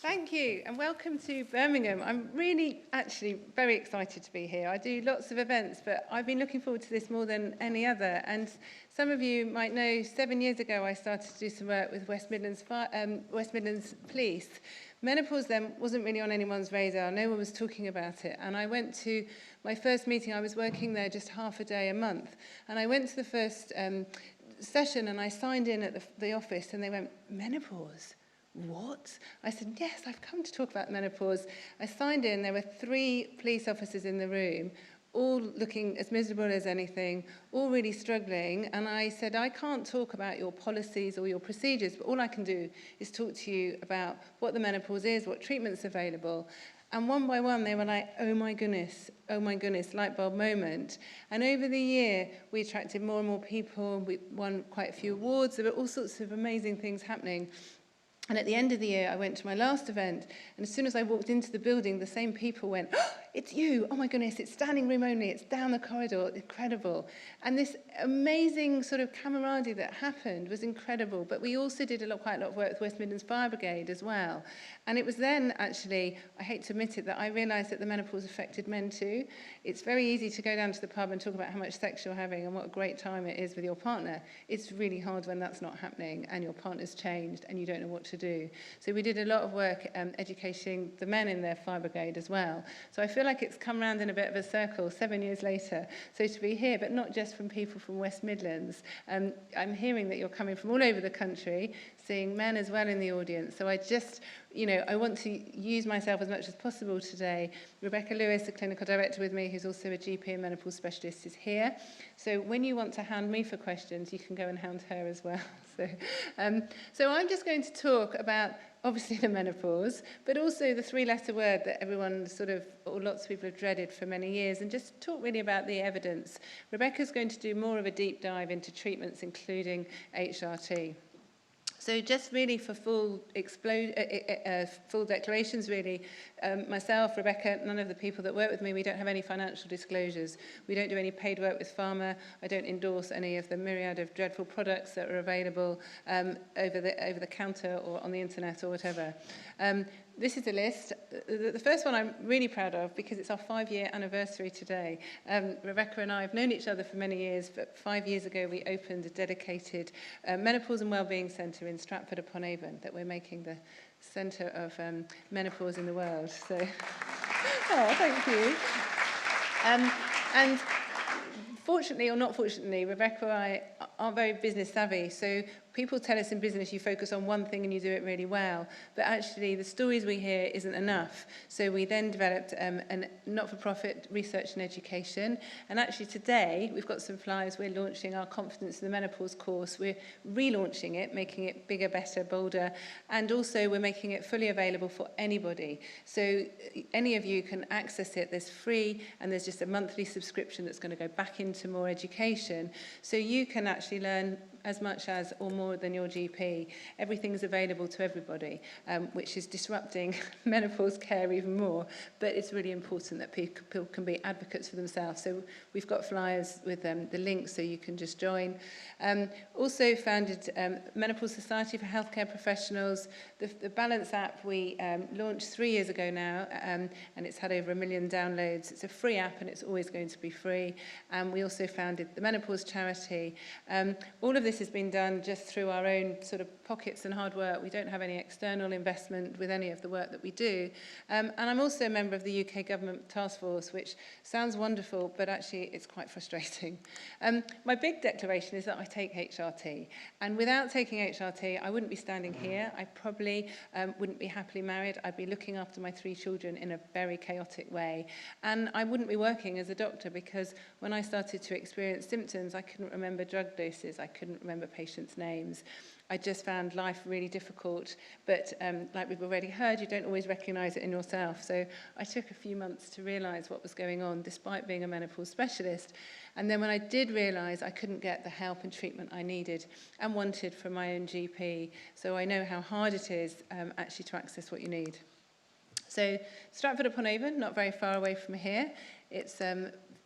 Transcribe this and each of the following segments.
Thank you, and welcome to Birmingham. I'm really, actually, very excited to be here. I do lots of events, but I've been looking forward to this more than any other. And some of you might know, 7 years ago, I started to do some work with West Midlands Police. Menopause then wasn't really on anyone's radar. No one was talking about it. And I went to my first meeting. I was working there just half a day a month. And I went to the first session and I signed in at the office and they went, menopause? What? I said, yes, I've come to talk about menopause. I signed in. There were 3 police officers in the room, all looking as miserable as anything, all really struggling. And I said, I can't talk about your policies or your procedures, but all I can do is talk to you about what the menopause is, what treatment's available. And one by one, they were like, oh my goodness, light bulb moment. And over the year, we attracted more and more people. We won quite a few awards. There were all sorts of amazing things happening. And at the end of the year, I went to my last event, and as soon as I walked into the building, the same people went, oh, it's you, oh my goodness, it's standing room only, it's down the corridor, incredible. And this amazing sort of camaraderie that happened was incredible, but we also did quite a lot of work with West Midlands Fire Brigade as well. And it was then, actually, I hate to admit it, that I realised that the menopause affected men too. It's very easy to go down to the pub and talk about how much sex you're having and what a great time it is with your partner. It's really hard when that's not happening and your partner's changed and you don't know what to do. So we did a lot of work educating the men in their fire brigade as well. So I feel like it's come round in a bit of a circle 7 years later. So to be here, but not just from people from West Midlands. I'm hearing that you're coming from all over the country, seeing men as well in the audience. So I just, I want to use myself as much as possible today. Rebecca Lewis, the clinical director with me, who's also a GP and menopause specialist, is here. So when you want to hound me for questions, you can go and hound her as well. So I'm just going to talk about, obviously, the menopause, but also the 3-letter word that everyone or lots of people have dreaded for many years, and just talk really about the evidence. Rebecca's going to do more of a deep dive into treatments, including HRT. So just really for full declarations, really, myself, Rebecca, none of the people that work with me, we don't have any financial disclosures. We don't do any paid work with pharma. I don't endorse any of the myriad of dreadful products that are available over the counter or on the internet or whatever. This is a list. The first one I'm really proud of because it's our 5-year anniversary today. Rebecca and I have known each other for many years, but 5 years ago we opened a dedicated menopause and wellbeing centre in Stratford-upon-Avon that we're making the centre of menopause in the world. So, oh, thank you. And fortunately or not fortunately, Rebecca and I are very business savvy. So people tell us in business you focus on one thing and you do it really well. But actually, the stories we hear isn't enough. So we then developed a not-for-profit research and education. And actually today, we've got some flyers. We're launching our Confidence in the Menopause course. We're relaunching it, making it bigger, better, bolder. And also, we're making it fully available for anybody. So any of you can access it. There's free, and there's just a monthly subscription that's going to go back into more education. So you can actually learn as much as or more than your GP. Everything's available to everybody, which is disrupting menopause care even more. But it's really important that people can be advocates for themselves. So we've got flyers with the links so you can just join. Also founded Menopause Society for Healthcare Professionals. The Balance app we launched 3 years ago now, and it's had over 1 million downloads. It's a free app and it's always going to be free. And we also founded the Menopause Charity. All of this has been done just through our own sort of pockets and hard work. We don't have any external investment with any of the work that we do. And I'm also a member of the UK Government Task Force, which sounds wonderful, but actually it's quite frustrating. My big declaration is that I take HRT. And without taking HRT, I wouldn't be standing here. I probably wouldn't be happily married. I'd be looking after my 3 children in a very chaotic way. And I wouldn't be working as a doctor because when I started to experience symptoms, I couldn't remember drug doses. I couldn't remember patients' names. I just found life really difficult, but like we've already heard, you don't always recognise it in yourself. So I took a few months to realise what was going on, despite being a menopause specialist. And then when I did realise, I couldn't get the help and treatment I needed and wanted from my own GP. So I know how hard it is actually to access what you need. So Stratford-upon-Avon, not very far away from here. It's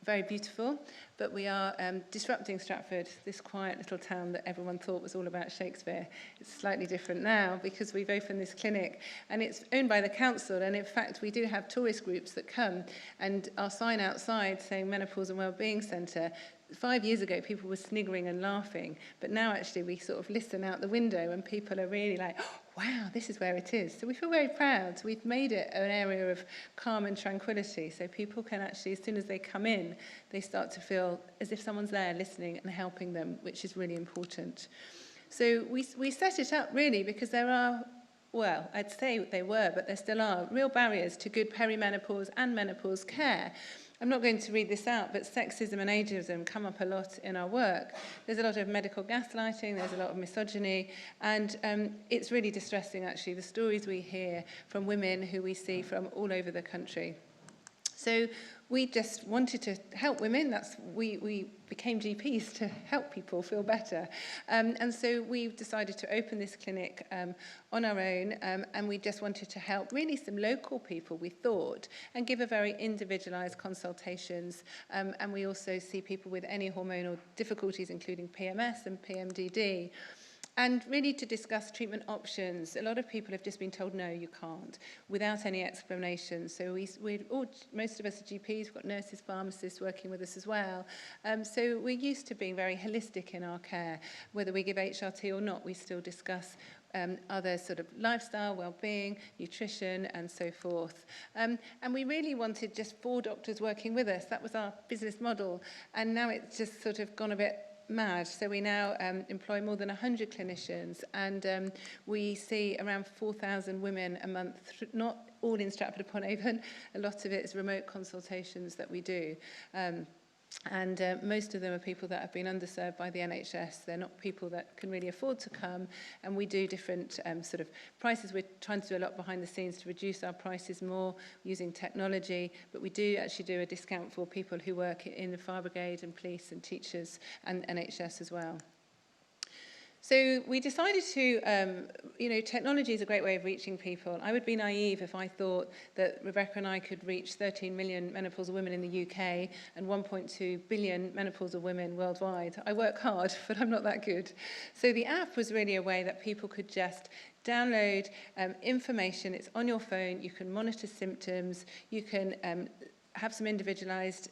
very beautiful, but we are disrupting Stratford, this quiet little town that everyone thought was all about Shakespeare. It's slightly different now because we've opened this clinic, and it's owned by the council, and in fact we do have tourist groups that come, and our sign outside saying Menopause and Wellbeing Centre, 5 years ago people were sniggering and laughing, but now actually we sort of listen out the window and people are really like, oh, wow, this is where it is. So we feel very proud. We've made it an area of calm and tranquility, so people can actually, as soon as they come in, they start to feel as if someone's there listening and helping them, which is really important. So we set it up really because there are, well, I'd say they were, but there still are, real barriers to good perimenopause and menopause care. I'm not going to read this out, but sexism and ageism come up a lot in our work. There's a lot of medical gaslighting, there's a lot of misogyny, and it's really distressing, actually, the stories we hear from women who we see from all over the country. So we just wanted to help women. We became GPs to help people feel better. And so we've decided to open this clinic on our own, and we just wanted to help really some local people, we thought, and give a very individualised consultations. And we also see people with any hormonal difficulties, including PMS and PMDD. And really to discuss treatment options. A lot of people have just been told, no, you can't, without any explanation. So most of us are GPs, we've got nurses, pharmacists working with us as well. So we're used to being very holistic in our care. Whether we give HRT or not, we still discuss other sort of lifestyle, well-being, nutrition, and so forth. And we really wanted just 4 doctors working with us. That was our business model. And now it's just sort of gone a bit mad. So we now employ more than 100 clinicians, and we see around 4,000 women a month, not all in Stratford-upon-Avon. A lot of it is remote consultations that we do. And most of them are people that have been underserved by the NHS. They're not people that can really afford to come, and we do different sort of prices. We're trying to do a lot behind the scenes to reduce our prices more using technology, but we do actually do a discount for people who work in the fire brigade and police and teachers and NHS as well. So we decided to, technology is a great way of reaching people. I would be naive if I thought that Rebecca and I could reach 13 million menopausal women in the UK and 1.2 billion menopausal women worldwide. I work hard, but I'm not that good. So the app was really a way that people could just download information. It's on your phone. You can monitor symptoms. You can have some individualized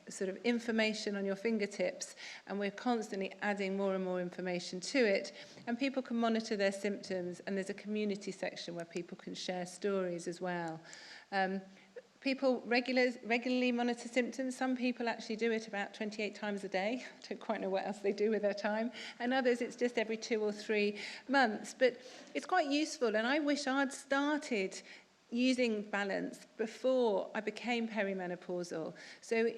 sort of information on your fingertips, and we're constantly adding more and more information to it, and people can monitor their symptoms, and there's a community section where people can share stories as well. People regularly monitor symptoms. Some people actually do it about 28 times a day. I don't quite know what else they do with their time. And others, it's just every 2 or 3 months. But it's quite useful, and I wish I'd started using balance before I became perimenopausal. So,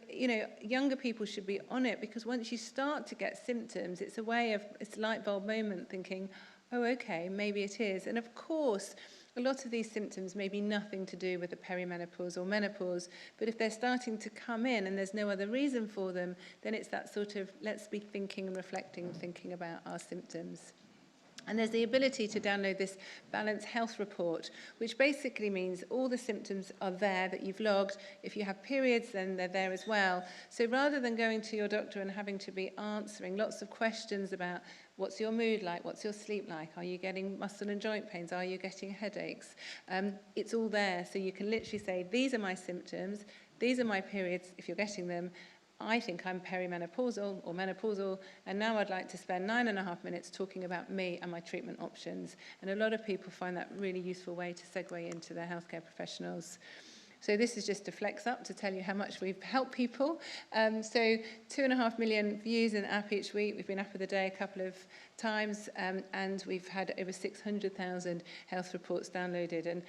younger people should be on it, because once you start to get symptoms, it's a way of, it's a light bulb moment thinking, oh, okay, maybe it is. And of course, a lot of these symptoms may be nothing to do with the perimenopause or menopause, but if they're starting to come in and there's no other reason for them, then it's that sort of, let's be thinking and reflecting, thinking about our symptoms. And there's the ability to download this Balance Health Report, which basically means all the symptoms are there that you've logged. If you have periods, then they're there as well. So rather than going to your doctor and having to be answering lots of questions about what's your mood like, what's your sleep like, are you getting muscle and joint pains, are you getting headaches, it's all there. So you can literally say, these are my symptoms, these are my periods, if you're getting them, I think I'm perimenopausal or menopausal, and now I'd like to spend 9.5 minutes talking about me and my treatment options. And a lot of people find that a really useful way to segue into their healthcare professionals. So this is just a flex up to tell you how much we've helped people. So 2.5 million views in the app each week. We've been up of the day a couple of times, and we've had over 600,000 health reports downloaded. And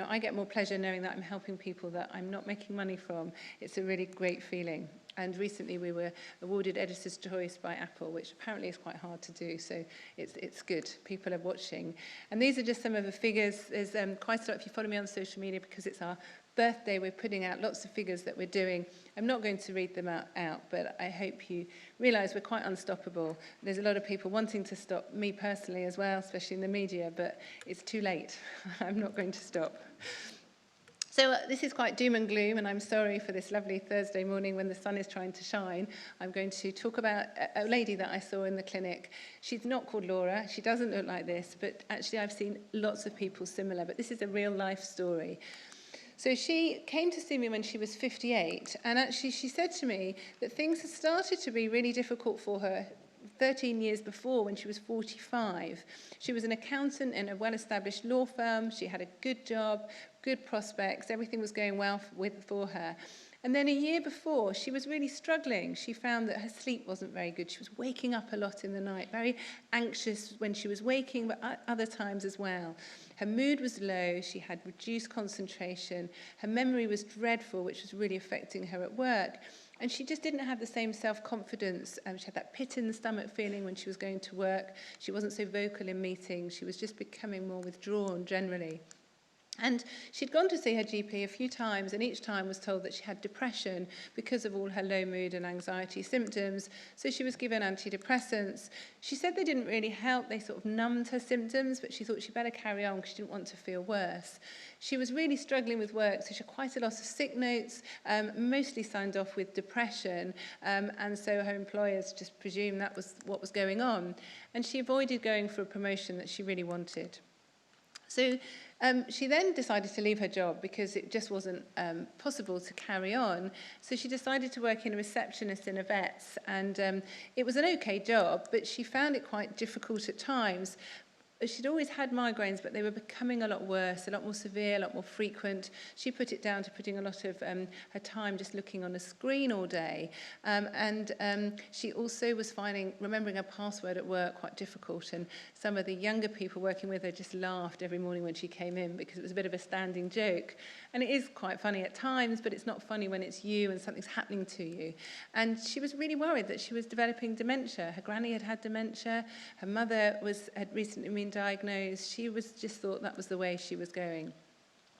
I get more pleasure knowing that I'm helping people that I'm not making money from. It's a really great feeling. And recently we were awarded Editor's Choice by Apple, which apparently is quite hard to do, so it's good. People are watching. And these are just some of the figures. There's quite a lot, if you follow me on social media, because it's our birthday, we're putting out lots of figures that we're doing. I'm not going to read them out, but I hope you realise we're quite unstoppable. There's a lot of people wanting to stop me personally as well, especially in the media, but it's too late. I'm not going to stop. So this is quite doom and gloom, and I'm sorry for this lovely Thursday morning when the sun is trying to shine. I'm going to talk about a lady that I saw in the clinic. She's not called Laura. She doesn't look like this, but actually I've seen lots of people similar. But this is a real life story. So she came to see me when she was 58, and actually she said to me that things had started to be really difficult for her 13 years before, when she was 45. She was an accountant in a well-established law firm. She had a good job, good prospects. Everything was going well for her. And then a year before, she was really struggling. She found that her sleep wasn't very good. She was waking up a lot in the night, very anxious when she was waking, but other times as well. Her mood was low. She had reduced concentration. Her memory was dreadful, which was really affecting her at work. And she just didn't have the same self-confidence. She had that pit in the stomach feeling when she was going to work. She wasn't so vocal in meetings. She was just becoming more withdrawn generally. And she'd gone to see her GP a few times, and each time was told that she had depression because of all her low mood and anxiety symptoms. So she was given antidepressants. She said they didn't really help. They sort of numbed her symptoms, but she thought she'd better carry on because she didn't want to feel worse. She was really struggling with work, so she had quite a lot of sick notes, mostly signed off with depression, and so her employers just presumed that was what was going on. And she avoided going for a promotion that she really wanted. So she then decided to leave her job because it just wasn't possible to carry on. So she decided to work in a receptionist in a vet's, and it was an okay job, but she found it quite difficult at times. She'd always had migraines, but they were becoming a lot worse, a lot more severe, a lot more frequent. She put it down to putting a lot of her time just looking on a screen all day. And she also was finding remembering her password at work quite difficult. And some of the younger people working with her just laughed every morning when she came in because it was a bit of a standing joke. And it is quite funny at times, but it's not funny when it's you and something's happening to you. And she was really worried that she was developing dementia. Her granny had had dementia. Her mother had recently been diagnosed. She was just thought that was the way she was going.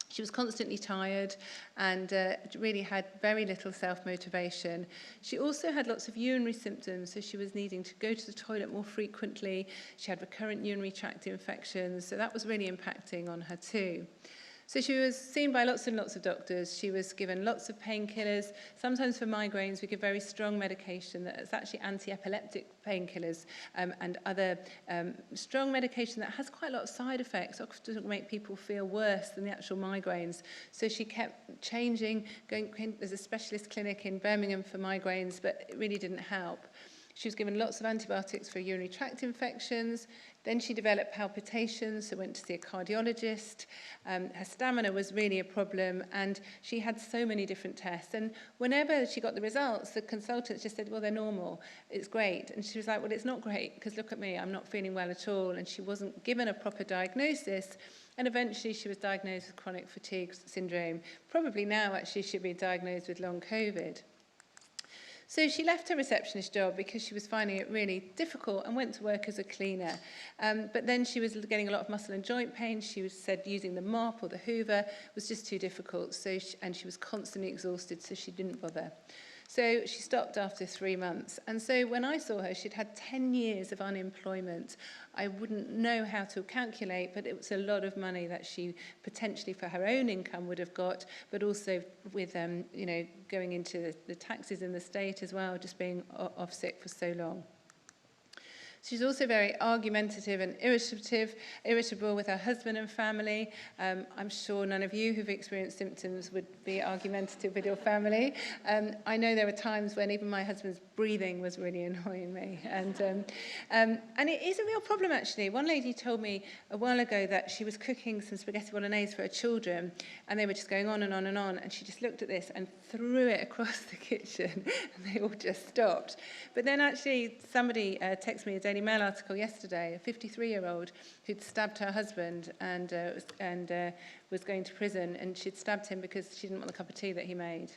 She was constantly tired and really had very little self-motivation. She also had lots of urinary symptoms, so she was needing to go to the toilet more frequently. She had recurrent urinary tract infections, so that was really impacting on her too. So she was seen by lots and lots of doctors. She was given lots of painkillers. Sometimes for migraines, we give very strong medication that's actually anti-epileptic painkillers and other strong medication that has quite a lot of side effects. Often doesn't make people feel worse than the actual migraines. So she kept changing. There's a specialist clinic in Birmingham for migraines, but it really didn't help. She was given lots of antibiotics for urinary tract infections. Then she developed palpitations, so went to see a cardiologist. Her stamina was really a problem, and she had so many different tests. And whenever she got the results, the consultants just said, well, they're normal. It's great. And she was like, well, it's not great, because look at me, I'm not feeling well at all. And she wasn't given a proper diagnosis. And eventually she was diagnosed with chronic fatigue syndrome. Probably now, actually, she'll be diagnosed with long COVID. So she left her receptionist job because she was finding it really difficult and went to work as a cleaner. But then she was getting a lot of muscle and joint pain. She said using the mop or the hoover was just too difficult. And she was constantly exhausted, so she didn't bother. So she stopped after 3 months. And so when I saw her, she'd had 10 years of unemployment. I wouldn't know how to calculate, but it was a lot of money that she potentially for her own income would have got, but also with, going into the taxes in the state as well, just being off sick for so long. She's also very argumentative and irritable with her husband and family. I'm sure none of you who've experienced symptoms would be argumentative with your family. I know there were times when even my husband's breathing was really annoying me. And it is a real problem, actually. One lady told me a while ago that she was cooking some spaghetti bolognese for her children, and they were just going on and on and on, and she just looked at this and threw it across the kitchen, and they all just stopped. But then actually somebody texted me a Daily Mail article yesterday, a 53-year-old who'd stabbed her husband and was going to prison, and she'd stabbed him because she didn't want the cup of tea that he made,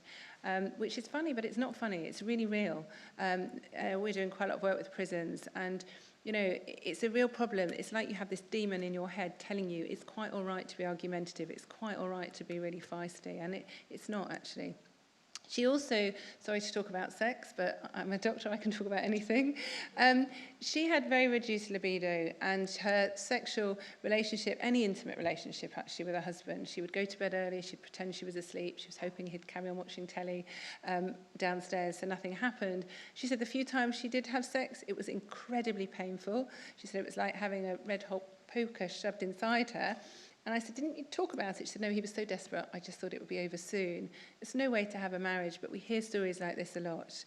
which is funny, but it's not funny. It's really real. We're doing quite a lot of work with prisons, and it's a real problem. It's like you have this demon in your head telling you it's quite all right to be argumentative, it's quite all right to be really feisty, and it's not actually. She also, sorry to talk about sex, but I'm a doctor, I can talk about anything. She had very reduced libido, and her sexual relationship, any intimate relationship actually with her husband, she would go to bed early, she'd pretend she was asleep, she was hoping he'd carry on watching telly downstairs, so nothing happened. She said the few times she did have sex, it was incredibly painful. She said it was like having a red-hot poker shoved inside her. And I said, didn't you talk about it? She said, no, he was so desperate, I just thought it would be over soon. It's no way to have a marriage, but we hear stories like this a lot.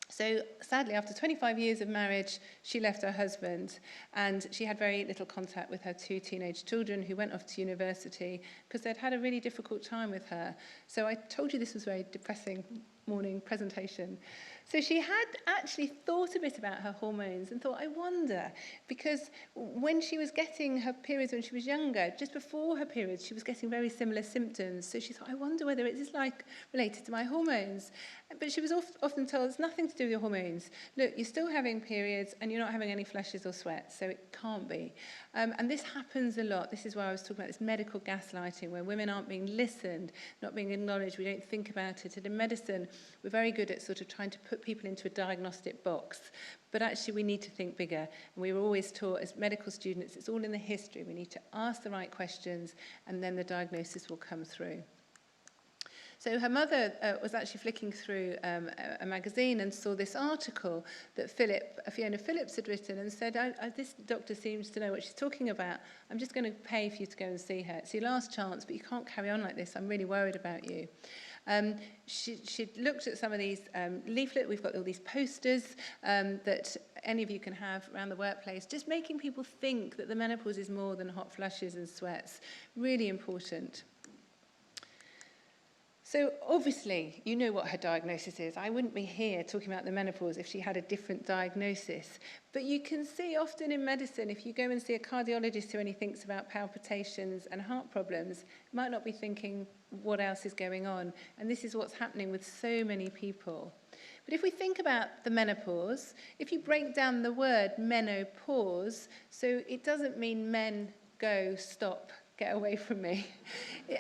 So sadly, after 25 years of marriage, she left her husband, and she had very little contact with her 2 teenage children who went off to university because they'd had a really difficult time with her. So I told you this was a very depressing morning presentation. So she had actually thought a bit about her hormones and thought, I wonder, because when she was getting her periods when she was younger, just before her periods, she was getting very similar symptoms. So she thought, I wonder whether it is like related to my hormones. But she was often told, it's nothing to do with your hormones. Look, you're still having periods and you're not having any flushes or sweat, so it can't be. And this happens a lot. This is why I was talking about this medical gaslighting, where women aren't being listened, not being acknowledged, we don't think about it. And in medicine, we're very good at sort of trying to put people into a diagnostic box, but actually we need to think bigger. And we were always taught as medical students, it's all in the history. We need to ask the right questions, and then the diagnosis will come through. So her mother was actually flicking through a magazine and saw this article that Fiona Phillips had written, and said, this doctor seems to know what she's talking about. I'm just going to pay for you to go and see her. It's your last chance, but you can't carry on like this. I'm really worried about you. She'd looked at some of these leaflets. We've got all these posters that any of you can have around the workplace, just making people think that the menopause is more than hot flushes and sweats. Really important. So obviously, you know what her diagnosis is. I wouldn't be here talking about the menopause if she had a different diagnosis. But you can see often in medicine, if you go and see a cardiologist who only thinks about palpitations and heart problems, might not be thinking what else is going on. And this is what's happening with so many people. But if we think about the menopause, if you break down the word menopause, so it doesn't mean men go, stop, get away from me.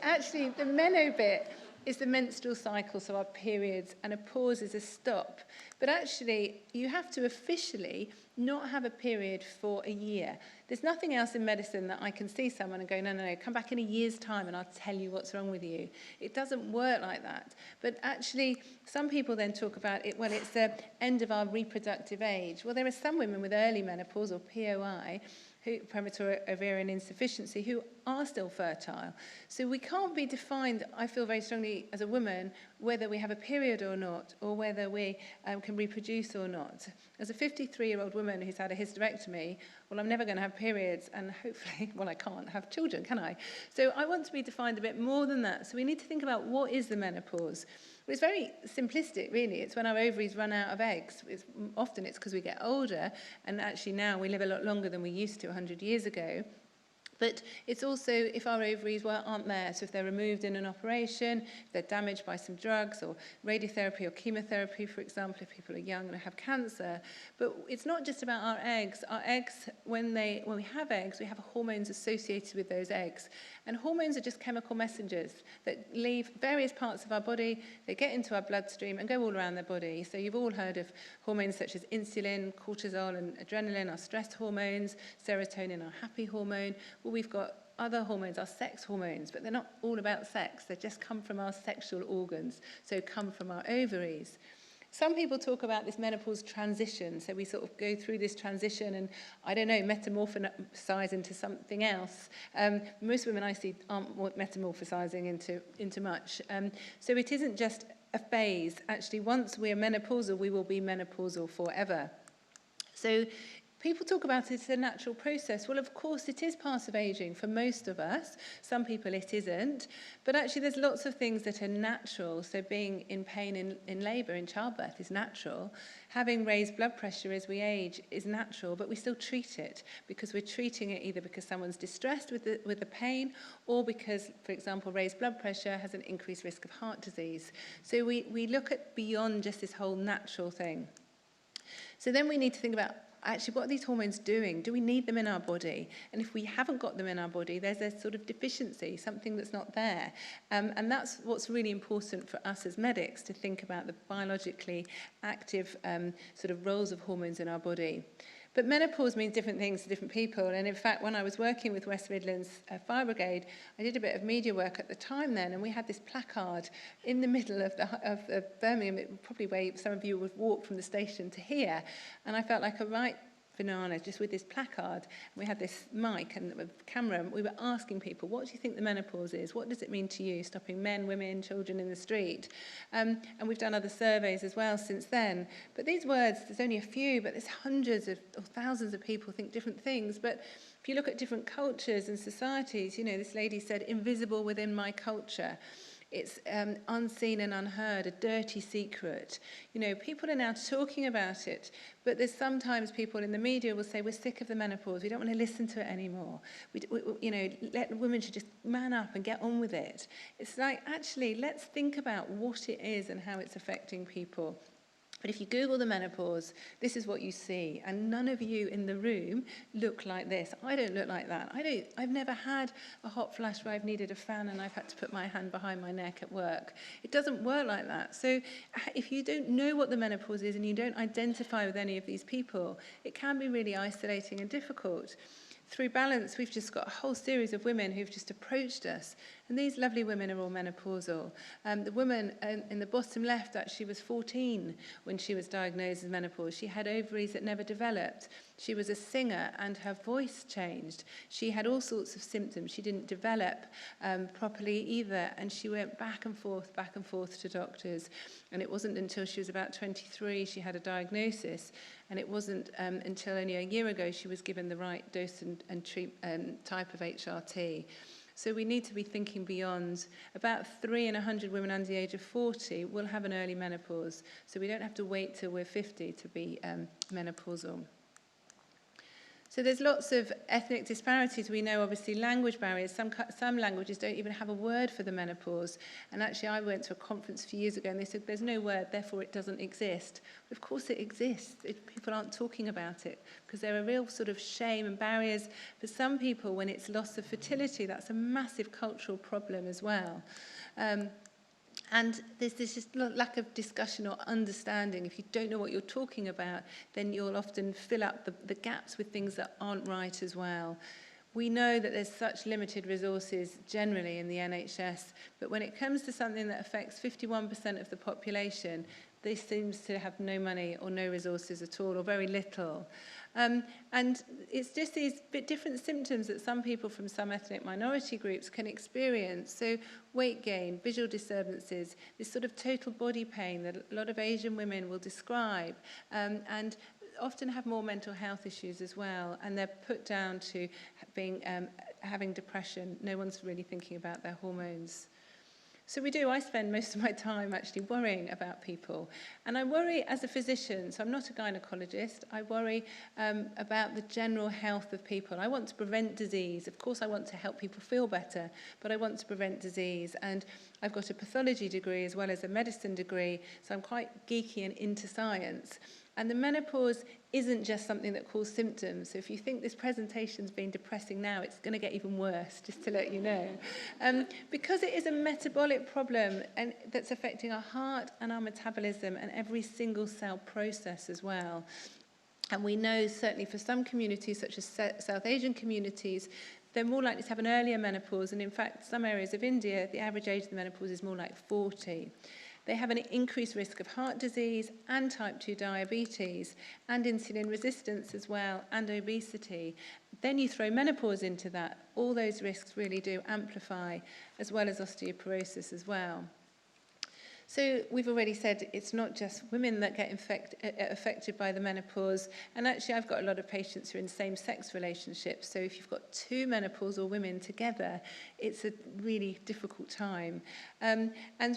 Actually, the meno bit is the menstrual cycle, so our periods, and a pause is a stop. But actually, you have to officially not have a period for a year. There's nothing else in medicine that I can see someone and go, no, no, no, come back in a year's time and I'll tell you what's wrong with you. It doesn't work like that. But actually, some people then talk about it, well, it's the end of our reproductive age. Well, there are some women with early menopause or POI, premature ovarian insufficiency, who are still fertile. So we can't be defined, I feel very strongly as a woman, whether we have a period or not, or whether we can reproduce or not. As a 53-year-old woman who's had a hysterectomy, well, I'm never going to have periods, and hopefully, well, I can't have children, can I? So I want to be defined a bit more than that. So we need to think about what is the menopause. Well, it's very simplistic, really. It's when our ovaries run out of eggs. Often it's because we get older, and actually now we live a lot longer than we used to 100 years ago. But it's also if our ovaries aren't there, so if they're removed in an operation, if they're damaged by some drugs or radiotherapy or chemotherapy, for example, if people are young and have cancer. But it's not just about our eggs. Our eggs, when we have eggs, we have hormones associated with those eggs. And hormones are just chemical messengers that leave various parts of our body, they get into our bloodstream and go all around the body. So you've all heard of hormones such as insulin, cortisol and adrenaline, our stress hormones, serotonin, our happy hormone. Well, we've got other hormones, our sex hormones, but they're not all about sex. They just come from our sexual organs, so come from our ovaries. Some people talk about this menopause transition, so we sort of go through this transition and, I don't know, metamorphosize into something else. Most women I see aren't metamorphosizing into much. So it isn't just a phase. Actually, once we're menopausal, we will be menopausal forever. So people talk about it as a natural process. Well, of course, it is part of aging for most of us. Some people it isn't. But actually, there's lots of things that are natural. So being in pain in labour, in childbirth, is natural. Having raised blood pressure as we age is natural, but we still treat it because we're treating it either because someone's distressed with the pain or because, for example, raised blood pressure has an increased risk of heart disease. So we look at beyond just this whole natural thing. So then we need to think about actually, what are these hormones doing? Do we need them in our body? And if we haven't got them in our body, there's a sort of deficiency, something that's not there. And that's what's really important for us as medics, to think about the biologically active sort of roles of hormones in our body. But menopause means different things to different people. And in fact, when I was working with West Midlands Fire Brigade, I did a bit of media work at the time then, and we had this placard in the middle of Birmingham, probably where some of you would walk from the station to here. And I felt like a right banana just with this placard. We had this mic and a camera, and we were asking people, what do you think the menopause is? What does it mean to you, stopping men, women, children in the street? And we've done other surveys as well since then. But these words, there's only a few, but there's hundreds of or thousands of people think different things. But if you look at different cultures and societies, you know, this lady said, invisible within my culture. It's unseen and unheard, a dirty secret. You know, people are now talking about it, but there's sometimes people in the media will say, we're sick of the menopause, we don't want to listen to it anymore. You know, women should just man up and get on with it. It's like, actually, let's think about what it is and how it's affecting people. But if you Google the menopause, this is what you see. And none of you in the room look like this. I don't look like that. I've never had a hot flash where I've needed a fan and I've had to put my hand behind my neck at work. It doesn't work like that. So if you don't know what the menopause is and you don't identify with any of these people, it can be really isolating and difficult. Through Balance, we've just got a whole series of women who've just approached us. And these lovely women are all menopausal. The woman in the bottom left actually was 14 when she was diagnosed with menopause. She had ovaries that never developed. She was a singer and her voice changed. She had all sorts of symptoms. She didn't develop properly either. And she went back and forth to doctors. And it wasn't until she was about 23 she had a diagnosis. And it wasn't until only a year ago she was given the right dose and type of HRT. So we need to be thinking beyond. About 3 in 100 women under the age of 40 will have an early menopause. So we don't have to wait till we're 50 to be menopausal. So there's lots of ethnic disparities. We know, obviously, language barriers. Some languages don't even have a word for the menopause. And actually, I went to a conference a few years ago, and they said, there's no word, therefore it doesn't exist. But of course it exists. People aren't talking about it, because there are real sort of shame and barriers. For some people, when it's loss of fertility, that's a massive cultural problem as well. And there's this just lack of discussion or understanding. If you don't know what you're talking about, then you'll often fill up the gaps with things that aren't right as well. We know that there's such limited resources generally in the NHS, but when it comes to something that affects 51% of the population, this seems to have no money or no resources at all, or very little. And it's just these bit different symptoms that some people from some ethnic minority groups can experience. So weight gain, visual disturbances, this sort of total body pain that a lot of Asian women will describe, and often have more mental health issues as well, and they're put down to being having depression. No one's really thinking about their hormones. So I spend most of my time actually worrying about people. And I worry as a physician, so I'm not a gynecologist, I worry about the general health of people. I want to prevent disease. Of course I want to help people feel better, but I want to prevent disease. And I've got a pathology degree as well as a medicine degree, so I'm quite geeky and into science. And the menopause isn't just something that causes symptoms. So if you think this presentation's been depressing now, it's going to get even worse, just to let you know. Because it is a metabolic problem and that's affecting our heart and our metabolism and every single cell process as well. And we know certainly for some communities, such as South Asian communities, they're more likely to have an earlier menopause. And in fact, some areas of India, the average age of the menopause is more like 40. They have an increased risk of heart disease and type 2 diabetes and insulin resistance as well, and obesity. Then you throw menopause into that. All those risks really do amplify, as well as osteoporosis as well. So we've already said it's not just women that get affected by the menopause. And actually, I've got a lot of patients who are in same-sex relationships. So if you've got two menopausal women together, it's a really difficult time. And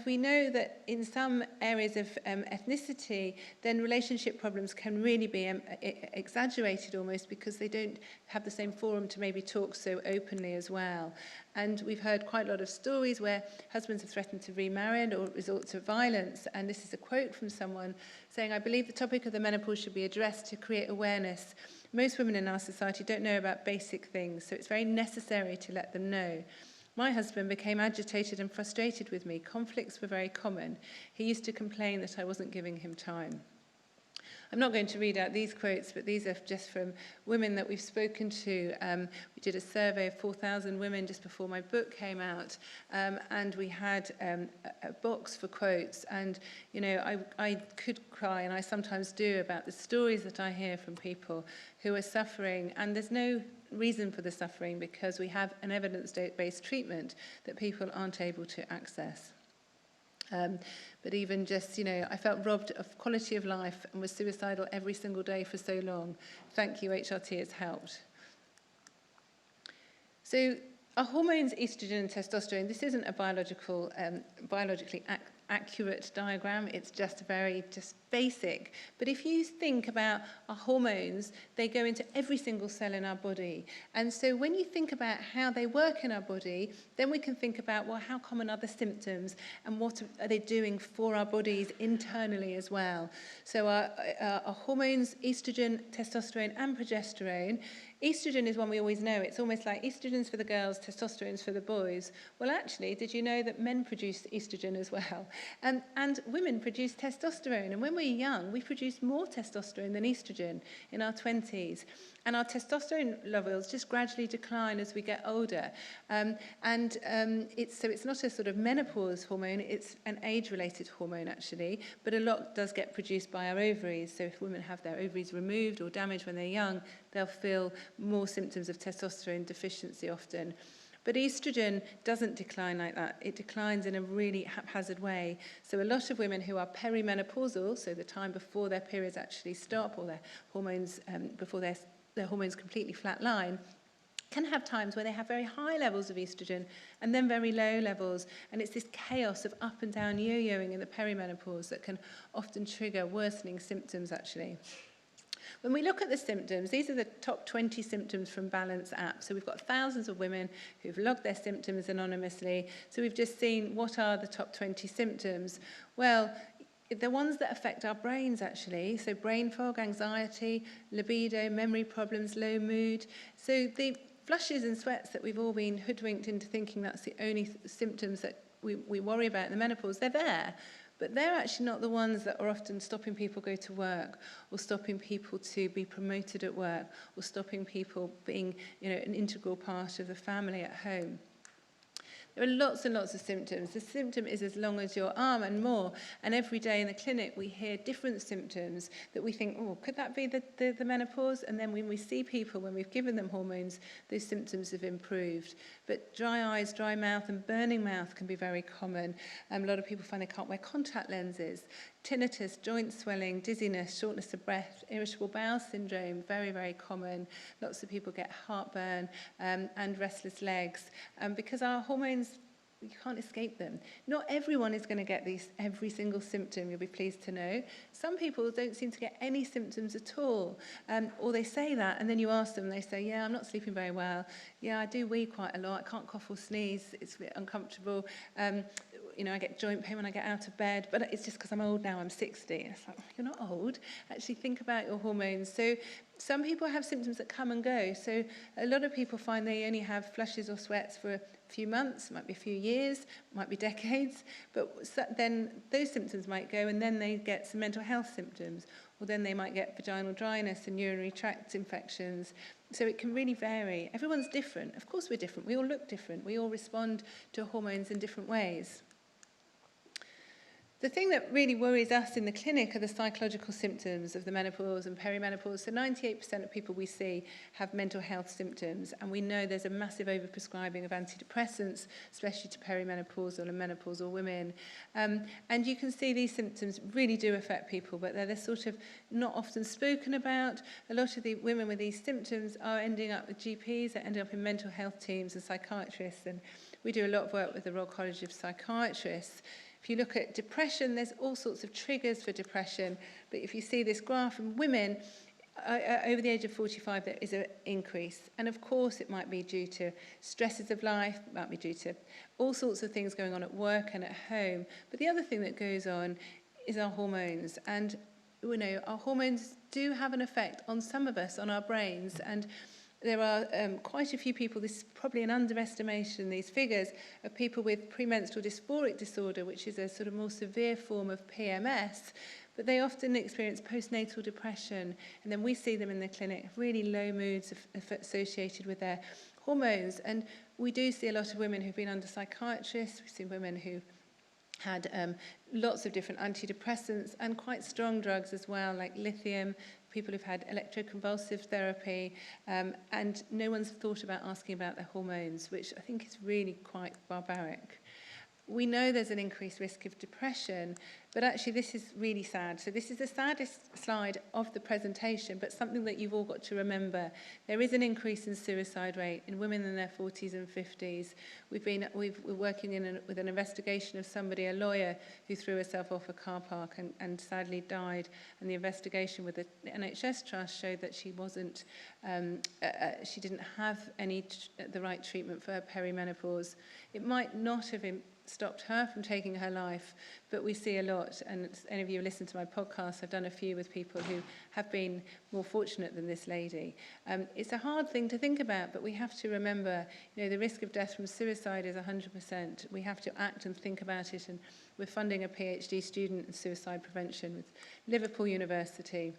we know that in some areas of ethnicity, then relationship problems can really be exaggerated almost, because they don't have the same forum to maybe talk so openly as well. And we've heard quite a lot of stories where husbands have threatened to remarry or resort to to violence. And this is a quote from someone saying, "I believe the topic of the menopause should be addressed to create awareness. Most women in our society don't know about basic things, so it's very necessary to let them know. My husband became agitated and frustrated with me. Conflicts were very common. He used to complain that I wasn't giving him time." I'm not going to read out these quotes, but these are just from women that we've spoken to. We did a survey of 4,000 women just before my book came out, and we had a box for quotes. And, you know, I could cry, and I sometimes do, about the stories that I hear from people who are suffering. And there's no reason for the suffering because we have an evidence-based treatment that people aren't able to access. But even just, you know, I felt robbed of quality of life and was suicidal every single day for so long. Thank you, HRT has helped. So our hormones, estrogen and testosterone, this isn't a biologically accurate diagram. It's just very basic. But if you think about our hormones, they go into every single cell in our body. And so when you think about how they work in our body, then we can think about, well, how common are the symptoms and what are they doing for our bodies internally as well? So our hormones, estrogen, testosterone and progesterone. Estrogen is one we always know. It's almost like estrogen's for the girls, testosterone's for the boys. Well, actually, did you know that men produce estrogen as well? And women produce testosterone. And when we're young, we produce more testosterone than estrogen in our 20s. And our testosterone levels just gradually decline as we get older. It's not a sort of menopause hormone, it's an age-related hormone, actually. But a lot does get produced by our ovaries. So if women have their ovaries removed or damaged when they're young, they'll feel more symptoms of testosterone deficiency often. But estrogen doesn't decline like that. It declines in a really haphazard way. So a lot of women who are perimenopausal, so the time before their periods actually stop or their hormones, before their hormones completely flatline, can have times where they have very high levels of estrogen and then very low levels. And it's this chaos of up and down yo-yoing in the perimenopause that can often trigger worsening symptoms, actually. When we look at the symptoms, these are the top 20 symptoms from Balance app. So we've got thousands of women who've logged their symptoms anonymously. So we've just seen what are the top 20 symptoms. Well, the ones that affect our brains, actually. So brain fog, anxiety, libido, memory problems, low mood. So the flushes and sweats that we've all been hoodwinked into thinking that's the only symptoms that we worry about in the menopause, they're there. But they're actually not the ones that are often stopping people go to work or stopping people to be promoted at work or stopping people being, you know, an integral part of the family at home. There are lots and lots of symptoms. The symptom is as long as your arm and more. And every day in the clinic, we hear different symptoms that we think, oh, could that be the menopause? And then when we see people, when we've given them hormones, those symptoms have improved. But dry eyes, dry mouth, and burning mouth can be very common. A lot of people find they can't wear contact lenses. Tinnitus, joint swelling, dizziness, shortness of breath, irritable bowel syndrome, very, very common. Lots of people get heartburn and restless legs because our hormones, you can't escape them. Not everyone is going to get these every single symptom, you'll be pleased to know. Some people don't seem to get any symptoms at all, or they say that, and then you ask them, they say, yeah, I'm not sleeping very well. Yeah, I do wee quite a lot. I can't cough or sneeze. It's a bit uncomfortable. You know, I get joint pain when I get out of bed, but it's just because I'm old now, I'm 60. It's like, you're not old. Actually, think about your hormones. So some people have symptoms that come and go. So a lot of people find they only have flushes or sweats for a few months, it might be a few years, it might be decades, but then those symptoms might go and then they get some mental health symptoms, or then they might get vaginal dryness and urinary tract infections. So it can really vary. Everyone's different. Of course we're different. We all look different. We all respond to hormones in different ways. The thing that really worries us in the clinic are the psychological symptoms of the menopause and perimenopause. So 98% of people we see have mental health symptoms, and we know there's a massive overprescribing of antidepressants, especially to perimenopausal and menopausal women. And you can see these symptoms really do affect people, but they're sort of not often spoken about. A lot of the women with these symptoms are ending up with GPs, they're ending up in mental health teams and psychiatrists, and we do a lot of work with the Royal College of Psychiatrists. If you look at depression, there's all sorts of triggers for depression. But if you see this graph in women, over the age of 45, there is an increase. And of course, it might be due to stresses of life, it might be due to all sorts of things going on at work and at home. But the other thing that goes on is our hormones. And we know our hormones do have an effect on some of us, on our brains. And there are quite a few people, this is probably an underestimation, these figures, of people with premenstrual dysphoric disorder, which is a sort of more severe form of PMS, but they often experience postnatal depression, and then we see them in the clinic, really low moods associated with their hormones. And we do see a lot of women who've been under psychiatrists, we see women who had lots of different antidepressants and quite strong drugs as well, like lithium, people who've had electroconvulsive therapy, and no one's thought about asking about their hormones, which I think is really quite barbaric. We know there's an increased risk of depression, but actually this is really sad. So this is the saddest slide of the presentation, but something that you've all got to remember. There is an increase in suicide rate in women in their 40s and 50s. We're working with an investigation of somebody, a lawyer, who threw herself off a car park and sadly died. And the investigation with the NHS Trust showed that she wasn't, she didn't have the right treatment for her perimenopause. It might not have stopped her from taking her life, but we see a lot, and any of you who listen to my podcast, I've done a few with people who have been more fortunate than this lady. It's a hard thing to think about, but we have to remember, the risk of death from suicide is 100%. We have to act and think about it, and we're funding a PhD student in suicide prevention with Liverpool University.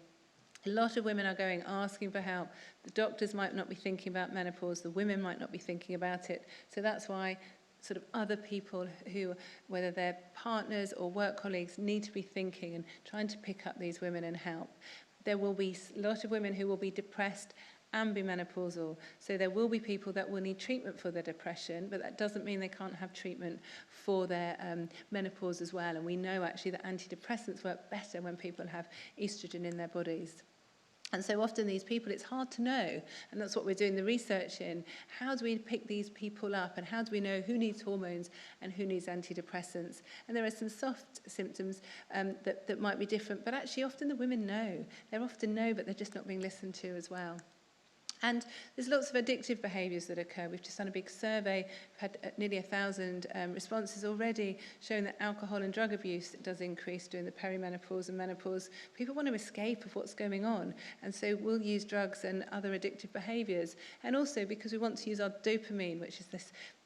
A lot of women are going asking for help. The doctors might not be thinking about menopause, the women might not be thinking about it, so that's why sort of other people who, whether they're partners or work colleagues, need to be thinking and trying to pick up these women and help. There will be a lot of women who will be depressed and be menopausal. So there will be people that will need treatment for their depression, but that doesn't mean they can't have treatment for their menopause as well. And we know actually that antidepressants work better when people have estrogen in their bodies. And so often these people, it's hard to know, and that's what we're doing the research in. How do we pick these people up, and how do we know who needs hormones and who needs antidepressants? And there are some soft symptoms that might be different, but actually often the women know. They often know, but they're just not being listened to as well. And there's lots of addictive behaviours that occur. We've just done a big survey, we've had nearly 1,000 responses already, showing that alcohol and drug abuse does increase during the perimenopause and menopause. People want to escape of what's going on, and so we'll use drugs and other addictive behaviours. And also because we want to use our dopamine, which is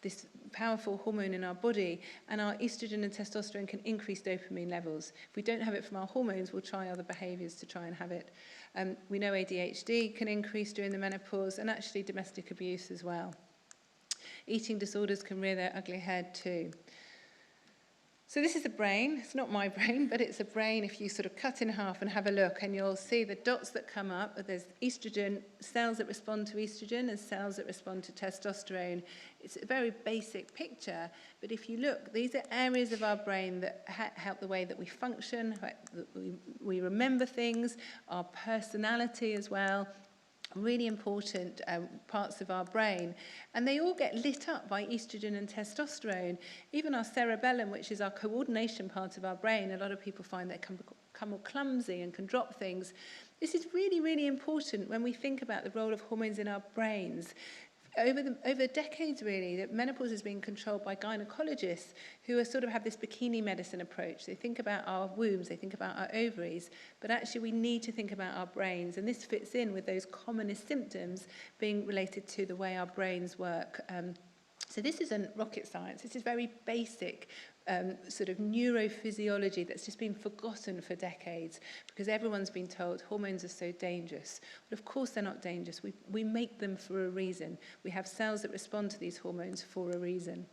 this powerful hormone in our body, and our estrogen and testosterone can increase dopamine levels. If we don't have it from our hormones, we'll try other behaviours to try and have it. We know ADHD can increase during the menopause, and actually domestic abuse as well. Eating disorders can rear their ugly head too. So this is a brain. It's not my brain, but it's a brain. If you sort of cut in half and have a look, and you'll see the dots that come up, there's estrogen, cells that respond to estrogen and cells that respond to testosterone. It's a very basic picture, but if you look, these are areas of our brain that help the way that we function, we remember things, our personality as well. Really important parts of our brain, and they all get lit up by estrogen and testosterone. Even our cerebellum, which is our coordination part of our brain, a lot of people find that can become all clumsy and can drop things. This is really, really important when we think about the role of hormones in our brains. Over decades, really, that menopause is being controlled by gynecologists who are sort of have this bikini medicine approach. They think about our wombs, they think about our ovaries, but actually we need to think about our brains, and this fits in with those commonest symptoms being related to the way our brains work. So this isn't rocket science, this is very basic sort of neurophysiology that's just been forgotten for decades because everyone's been told hormones are so dangerous. But of course they're not dangerous. We make them for a reason. We have cells that respond to these hormones for a reason.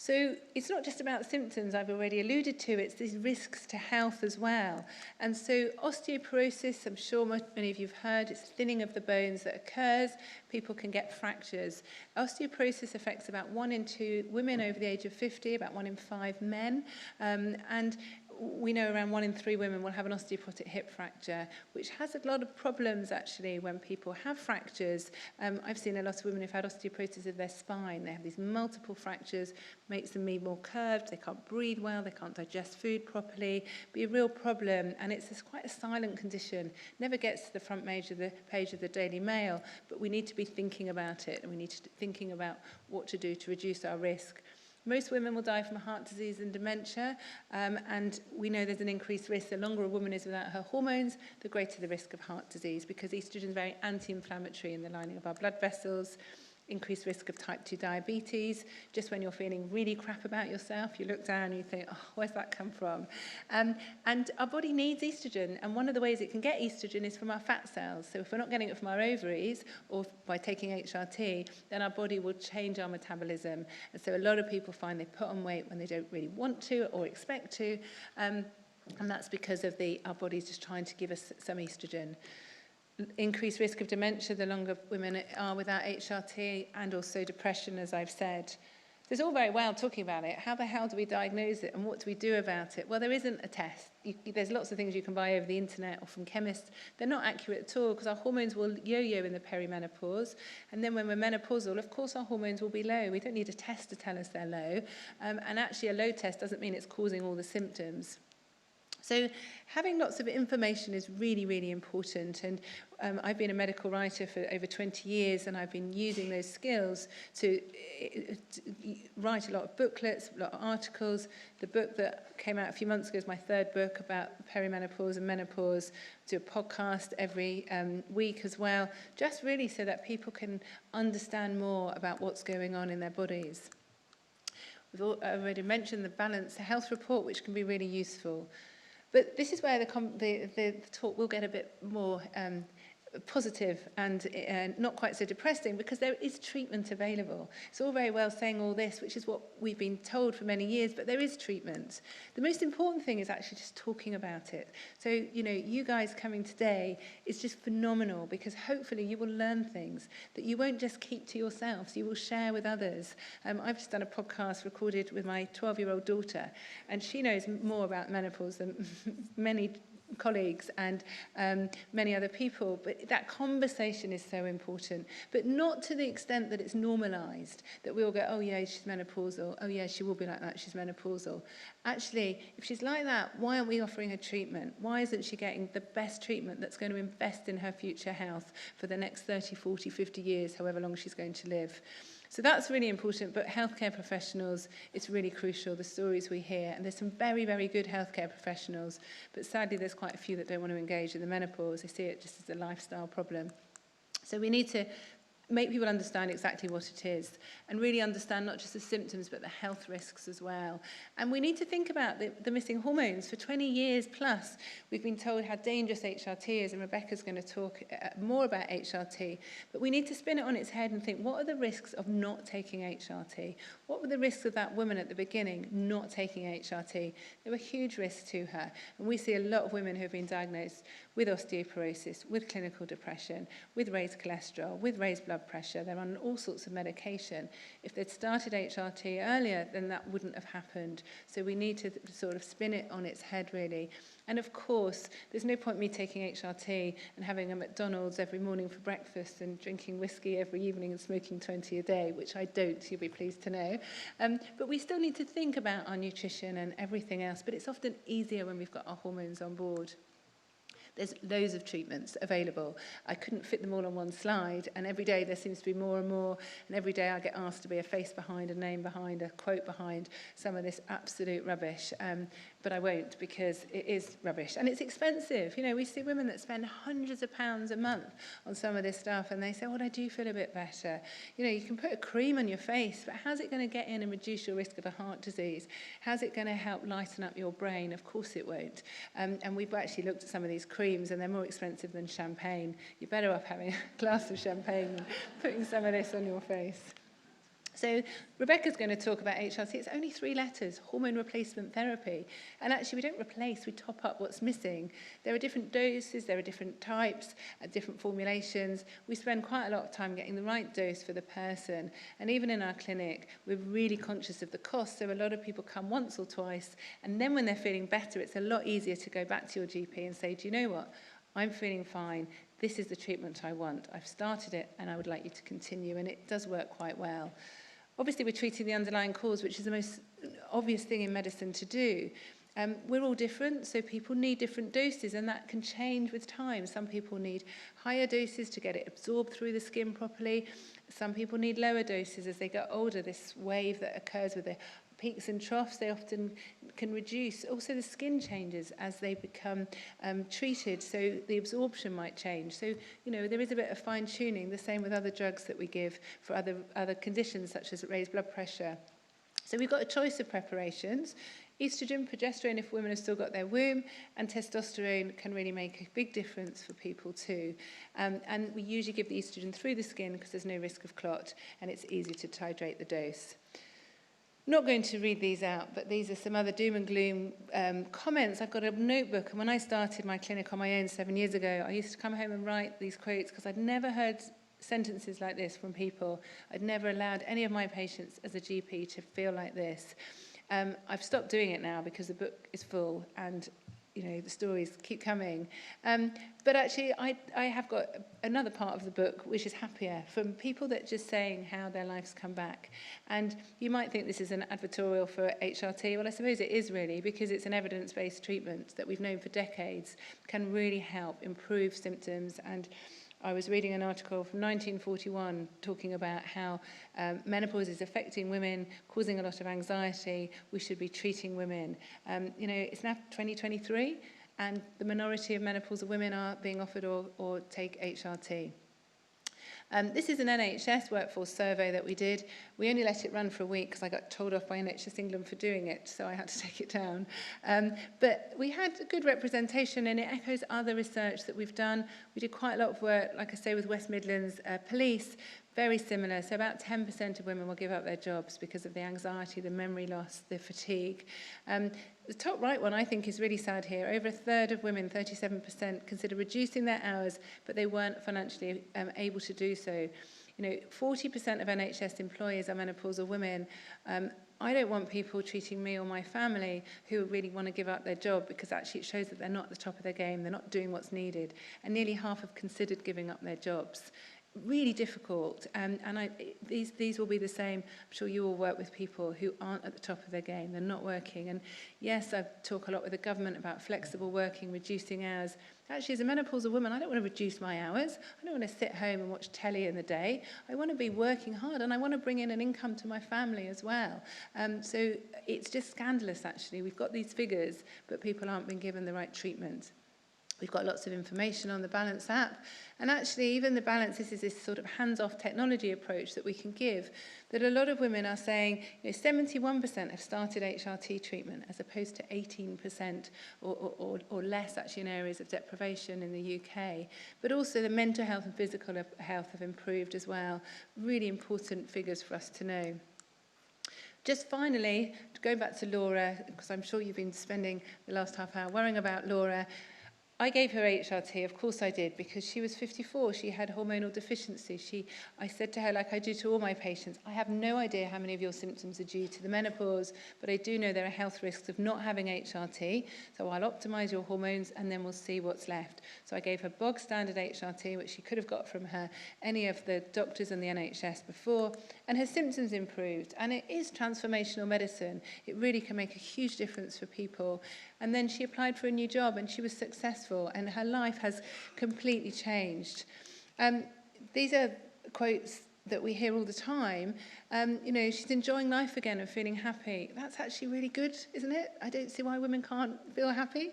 So it's not just about symptoms I've already alluded to, it's these risks to health as well. And so osteoporosis, I'm sure many of you have heard, it's thinning of the bones that occurs. People can get fractures. Osteoporosis affects about 1 in 2 women over the age of 50, about 1 in 5 men. And we know around 1 in 3 women will have an osteoporotic hip fracture, which has a lot of problems actually when people have fractures. I've seen a lot of women who've had osteoporosis of their spine. They have these multiple fractures, makes them be more curved, they can't breathe well, they can't digest food properly, be a real problem, and it's quite a silent condition. Never gets to the front page of the Daily Mail, but we need to be thinking about it, and we need to be thinking about what to do to reduce our risk. Most women will die from heart disease and dementia, and we know there's an increased risk. The longer a woman is without her hormones, the greater the risk of heart disease, because estrogen is very anti-inflammatory in the lining of our blood vessels. Increased risk of type 2 diabetes. Just when you're feeling really crap about yourself, you look down and you think, oh, where's that come from? And our body needs estrogen, and one of the ways it can get estrogen is from our fat cells. So if we're not getting it from our ovaries or by taking HRT, then our body will change our metabolism. And so a lot of people find they put on weight when they don't really want to or expect to, and that's because of our body's just trying to give us some estrogen. Increased risk of dementia the longer women are without HRT, and also depression, as I've said. It's all very well talking about it. How the hell do we diagnose it, and what do we do about it? Well, there isn't a test. There's lots of things you can buy over the internet or from chemists. They're not accurate at all, because our hormones will yo-yo in the perimenopause, and then when we're menopausal, of course our hormones will be low. We don't need a test to tell us they're low, and actually a low test doesn't mean it's causing all the symptoms. So having lots of information is really, really important, and I've been a medical writer for over 20 years, and I've been using those skills to write a lot of booklets, a lot of articles. The book that came out a few months ago is my 3rd book about perimenopause and menopause. Do a podcast every week as well, just really so that people can understand more about what's going on in their bodies. We've already mentioned the Balanced Health Report, which can be really useful. But this is where the talk will get a bit more positive and not quite so depressing, because there is treatment available. It's all very well saying all this, which is what we've been told for many years, but there is treatment. The most important thing is actually just talking about it. So, you know, you guys coming today is just phenomenal, because hopefully you will learn things that you won't just keep to yourselves, you will share with others. I've just done a podcast recorded with my 12-year-old daughter, and she knows more about menopause than many colleagues and many other people, but that conversation is so important, but not to the extent that it's normalized, that we all go, oh yeah, she's menopausal, oh yeah, she will be like that, she's menopausal. Actually, if she's like that, why aren't we offering her treatment? Why isn't she getting the best treatment that's going to invest in her future health for the next 30, 40, 50 years, however long she's going to live? So that's really important, but healthcare professionals, it's really crucial, the stories we hear. And there's some very, very good healthcare professionals, but sadly there's quite a few that don't want to engage in the menopause. They see it just as a lifestyle problem. So we need to make people understand exactly what it is, and really understand not just the symptoms but the health risks as well. And we need to think about the missing hormones. For 20 years plus, we've been told how dangerous HRT is, and Rebecca's going to talk more about HRT, but we need to spin it on its head and think, what are the risks of not taking HRT? What were the risks of that woman at the beginning not taking HRT? There were huge risks to her, and we see a lot of women who have been diagnosed with osteoporosis, with clinical depression, with raised cholesterol, with raised blood pressure. They're on all sorts of medication. If they'd started HRT earlier, then that wouldn't have happened. So we need to sort of spin it on its head, really. And of course, there's no point me taking HRT and having a McDonald's every morning for breakfast and drinking whiskey every evening and smoking 20 a day, which I don't, you'll be pleased to know. But we still need to think about our nutrition and everything else, but it's often easier when we've got our hormones on board. There's loads of treatments available. I couldn't fit them all on one slide, and every day there seems to be more and more, and every day I get asked to be a face behind, a name behind, a quote behind some of this absolute rubbish. But I won't, because it is rubbish. And it's expensive. You know, we see women that spend hundreds of pounds a month on some of this stuff, and they say, well, I do feel a bit better. You know, you can put a cream on your face, but how's it going to get in and reduce your risk of a heart disease? How's it going to help lighten up your brain? Of course it won't. And we've actually looked at some of these creams, and they're more expensive than champagne. You're better off having a glass of champagne than putting some of this on your face. So Rebecca's going to talk about HRT. It's only 3 letters, hormone replacement therapy. And actually, we don't replace, we top up what's missing. There are different doses, there are different types, different formulations. We spend quite a lot of time getting the right dose for the person. And even in our clinic, we're really conscious of the cost. So a lot of people come once or twice. And then when they're feeling better, it's a lot easier to go back to your GP and say, do you know what? I'm feeling fine. This is the treatment I want. I've started it and I would like you to continue. And it does work quite well. Obviously, we're treating the underlying cause, which is the most obvious thing in medicine to do. We're all different, so people need different doses, and that can change with time. Some people need higher doses to get it absorbed through the skin properly. Some people need lower doses as they get older. This wave that occurs with the peaks and troughs, they often can reduce. Also, the skin changes as they become treated, so the absorption might change. So, you know, there is a bit of fine-tuning, the same with other drugs that we give for other conditions, such as raised blood pressure. So we've got a choice of preparations. Estrogen, progesterone if women have still got their womb, and testosterone can really make a big difference for people too. And we usually give the estrogen through the skin because there's no risk of clot, and it's easy to titrate the dose. I'm not going to read these out, but these are some other doom and gloom comments. I've got a notebook, and when I started my clinic on my own 7 years ago, I used to come home and write these quotes because I'd never heard sentences like this from people. I'd never allowed any of my patients as a GP to feel like this. I've stopped doing it now because the book is full and, you know, the stories keep coming. But actually, I have got another part of the book which is happier, from people that just saying how their lives come back. And you might think this is an advertorial for HRT. Well, I suppose it is really, because it's an evidence-based treatment that we've known for decades can really help improve symptoms. And I was reading an article from 1941 talking about how menopause is affecting women, causing a lot of anxiety. We should be treating women. You know, it's now 2023, and the minority of menopausal women are being offered or take HRT. This is an NHS workforce survey that we did. We only let it run for a week because I got told off by NHS England for doing it, so I had to take it down. But we had a good representation, and it echoes other research that we've done. We did quite a lot of work, like I say, with West Midlands Police, very similar. So about 10% of women will give up their jobs because of the anxiety, the memory loss, the fatigue. The top right one, I think, is really sad here. Over a third of women, 37%, consider reducing their hours, but they weren't financially able to do so. You know, 40% of NHS employees are menopausal women. I don't want people treating me or my family who really want to give up their job, because actually it shows that they're not at the top of their game, they're not doing what's needed. And nearly half have considered giving up their jobs. Really difficult, and these will be the same. I'm sure you all work with people who aren't at the top of their game, they're not working. And yes, I talk a lot with the government about flexible working, reducing hours. Actually, as a menopausal woman, I don't want to reduce my hours. I don't want to sit home and watch telly in the day. I want to be working hard, and I want to bring in an income to my family as well. So it's just scandalous, actually. We've got these figures, but people aren't being given the right treatment. We've got lots of information on the Balance app. And actually, even the Balance, this is this sort of hands-off technology approach that we can give, that a lot of women are saying, you know, 71% have started HRT treatment, as opposed to 18% or less, actually, in areas of deprivation in the UK. But also the mental health and physical health have improved as well. Really important figures for us to know. Just finally, going back to Laura, because I'm sure you've been spending the last half hour worrying about Laura, I gave her HRT, of course I did, because she was 54. She had hormonal deficiency. I said to her, like I do to all my patients, I have no idea how many of your symptoms are due to the menopause, but I do know there are health risks of not having HRT, so I'll optimize your hormones and then we'll see what's left. So I gave her bog standard HRT, which she could have got from any of the doctors in the NHS before, and her symptoms improved. And it is transformational medicine. It really can make a huge difference for people. And then she applied for a new job and she was successful, and her life has completely changed. These are quotes that we hear all the time. You know, she's enjoying life again and feeling happy. That's actually really good, isn't it? I don't see why women can't feel happy.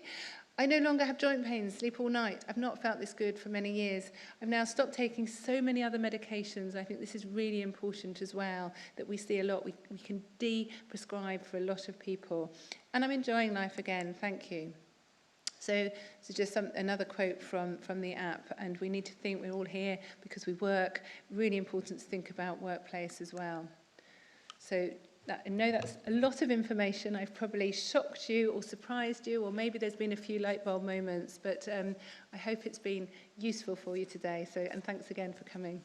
I no longer have joint pains, sleep all night. I've not felt this good for many years. I've now stopped taking so many other medications. I think this is really important as well, that we see a lot. We can de-prescribe for a lot of people. And I'm enjoying life again, thank you. So just another quote from the app, and we need to think we're all here because we work. Really important to think about workplace as well. So I know that's a lot of information. I've probably shocked you or surprised you, or maybe there's been a few light bulb moments, but I hope it's been useful for you today. So, and thanks again for coming.